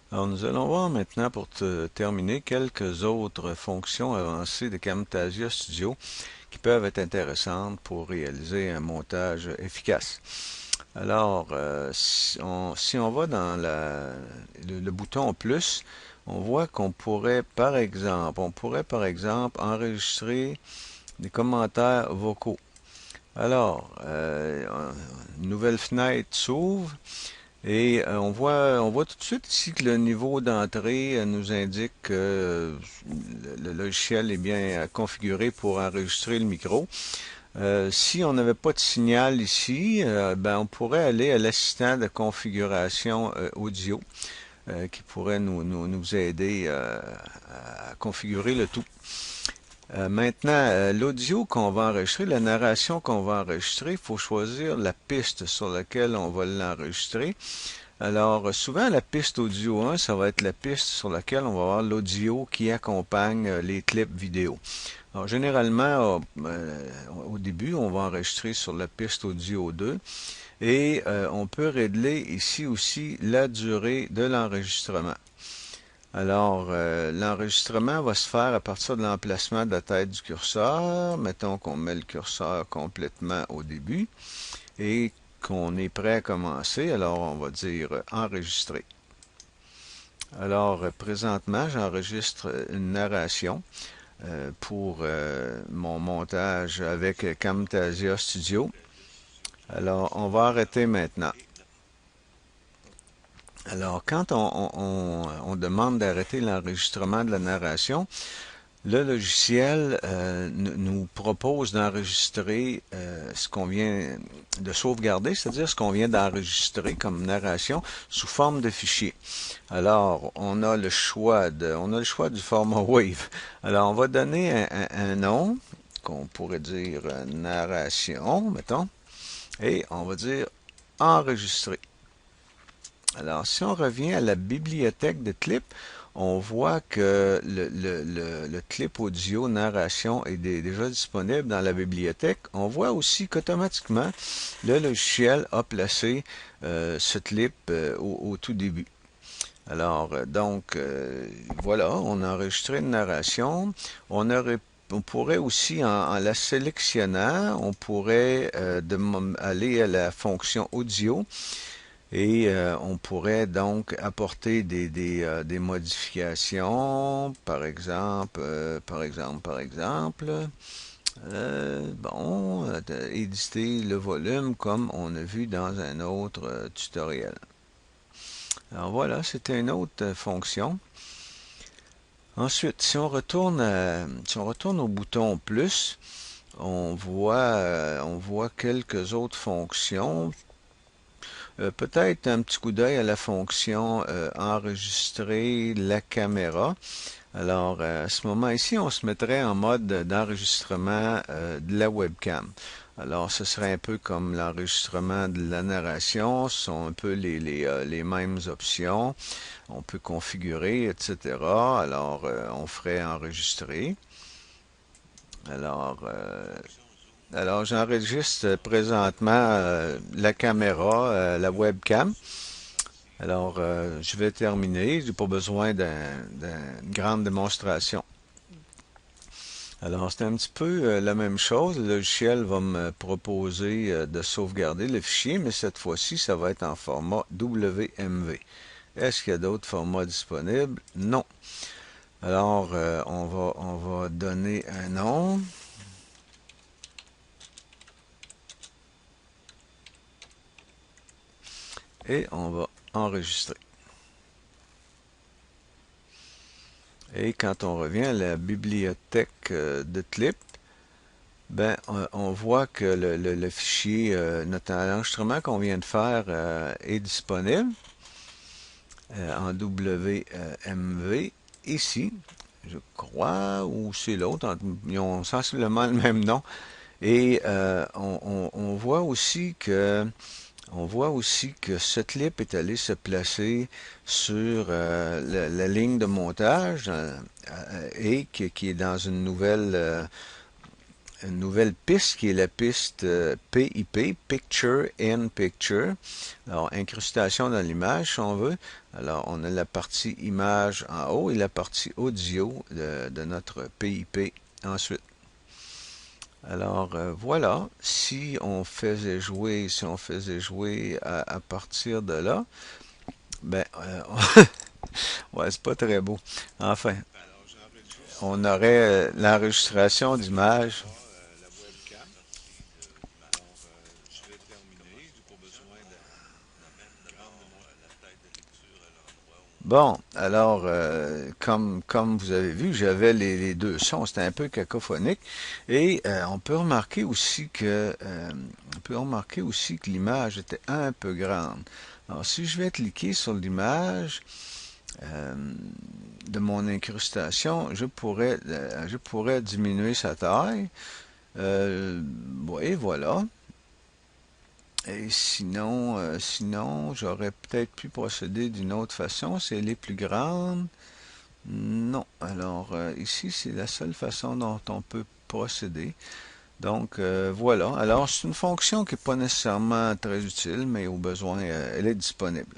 Alors, nous allons voir maintenant pour terminer quelques autres fonctions avancées de Camtasia Studio qui peuvent être intéressantes pour réaliser un montage efficace. Alors, si on va dans le bouton plus, on voit qu'on pourrait, par exemple, enregistrer des commentaires vocaux. Alors, une nouvelle fenêtre s'ouvre. Et on voit tout de suite ici que le niveau d'entrée nous indique que le logiciel est bien configuré pour enregistrer le micro. Si on n'avait pas de signal ici, ben on pourrait aller à l'assistant de configuration audio qui pourrait nous aider à configurer le tout. Maintenant, l'audio qu'on va enregistrer, la narration qu'on va enregistrer, il faut choisir la piste sur laquelle on va l'enregistrer. Alors, souvent, la piste audio 1, ça va être la piste sur laquelle on va avoir l'audio qui accompagne les clips vidéo. Alors, généralement, au début, on va enregistrer sur la piste audio 2 et on peut régler ici aussi la durée de l'enregistrement. Alors, l'enregistrement va se faire à partir de l'emplacement de la tête du curseur. Mettons qu'on met le curseur complètement au début et qu'on est prêt à commencer. Alors, on va dire enregistrer. Alors, présentement, j'enregistre une narration pour mon montage avec Camtasia Studio. Alors, on va arrêter maintenant. Alors, quand on demande d'arrêter l'enregistrement de la narration, le logiciel nous propose d'enregistrer ce qu'on vient de sauvegarder, c'est-à-dire ce qu'on vient d'enregistrer comme narration sous forme de fichier. Alors, on a le choix du format Wave. Alors, on va donner un nom qu'on pourrait dire narration, mettons, et on va dire enregistrer. Alors, si on revient à la bibliothèque de clips, on voit que le clip audio narration est déjà disponible dans la bibliothèque. On voit aussi qu'automatiquement, le logiciel a placé ce clip au tout début. Alors, voilà, on a enregistré une narration. On pourrait aussi, en la sélectionnant, on pourrait aller à la fonction audio et on pourrait donc apporter des modifications, éditer le volume comme on a vu dans un autre tutoriel. Alors voilà, c'était une autre fonction. Ensuite, si on retourne au bouton plus, on voit quelques autres fonctions. Peut-être un petit coup d'œil à la fonction enregistrer la caméra. Alors, à ce moment ici, on se mettrait en mode d'enregistrement de la webcam. Alors, ce serait un peu comme l'enregistrement de la narration, ce sont un peu les mêmes options. On peut configurer, etc. Alors, on ferait enregistrer. Alors, j'enregistre présentement la caméra, la webcam. Alors, je vais terminer. J'ai pas besoin d'une grande démonstration. Alors, c'est un petit peu la même chose. Le logiciel va me proposer de sauvegarder le fichier, mais cette fois-ci, ça va être en format WMV. Est-ce qu'il y a d'autres formats disponibles? Non. Alors, on va donner un nom. Et on va enregistrer. Et quand on revient à la bibliothèque de clips, ben, on voit que le fichier, notre enregistrement qu'on vient de faire est disponible en WMV ici, je crois, ou c'est l'autre. Ils ont sensiblement le même nom. Et on voit aussi que ce clip est allé se placer sur la ligne de montage et qui est dans une nouvelle une nouvelle piste qui est la piste PIP, Picture in Picture. Alors, incrustation dans l'image, si on veut. Alors, on a la partie image en haut et la partie audio de notre PIP ensuite. Alors, voilà, si on faisait jouer à partir de là, ben, ouais, c'est pas très beau. Enfin, on aurait l'enregistration d'image. Bon, alors, comme vous avez vu, j'avais les deux sons, c'était un peu cacophonique, et on peut remarquer aussi que l'image était un peu grande. Alors, si je vais cliquer sur l'image euh, de mon incrustation, je pourrais diminuer sa taille. Oui, voilà. Et sinon, j'aurais peut-être pu procéder d'une autre façon. Si elle est plus grande, non. Alors, ici, c'est la seule façon dont on peut procéder. Donc, voilà. Alors, c'est une fonction qui n'est pas nécessairement très utile, mais au besoin, elle est disponible.